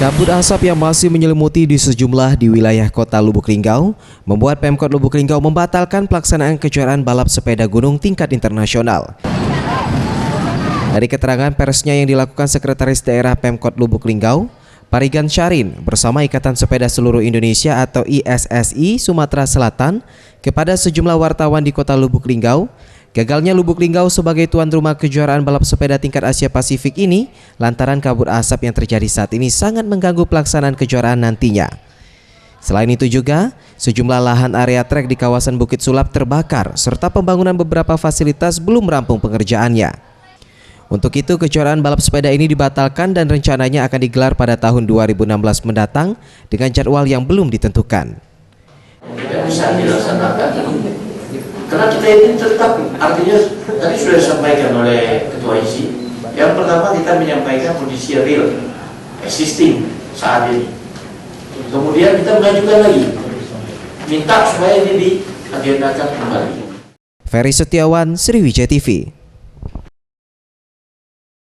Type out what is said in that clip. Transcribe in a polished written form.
Kabut asap yang masih menyelimuti di sejumlah di wilayah kota Lubuk Linggau membuat Pemkot Lubuk Linggau membatalkan pelaksanaan kejuaraan balap sepeda gunung tingkat internasional. Dari keterangan persnya yang dilakukan Sekretaris Daerah Pemkot Lubuk Linggau, Parigan Syarin bersama Ikatan Sepeda Seluruh Indonesia atau ISSI Sumatera Selatan kepada sejumlah wartawan di kota Lubuk Linggau, gagalnya Lubuk Linggau sebagai tuan rumah kejuaraan balap sepeda tingkat Asia Pasifik ini lantaran kabut asap yang terjadi saat ini sangat mengganggu pelaksanaan kejuaraan nantinya. Selain itu juga, sejumlah lahan area trek di kawasan Bukit Sulap terbakar serta pembangunan beberapa fasilitas belum rampung pengerjaannya. Untuk itu, kejuaraan balap sepeda ini dibatalkan dan rencananya akan digelar pada tahun 2016 mendatang dengan jadwal yang belum ditentukan. Tidak bisa dilaksanakan karena kita ini tetap, artinya tadi sudah disampaikan oleh Ketua ISI. Yang pertama kita menyampaikan kondisi real existing saat ini. Kemudian kita mengajukan lagi, minta supaya ini diagendakan kembali. Ferry Setiawan, Sriwijaya TV.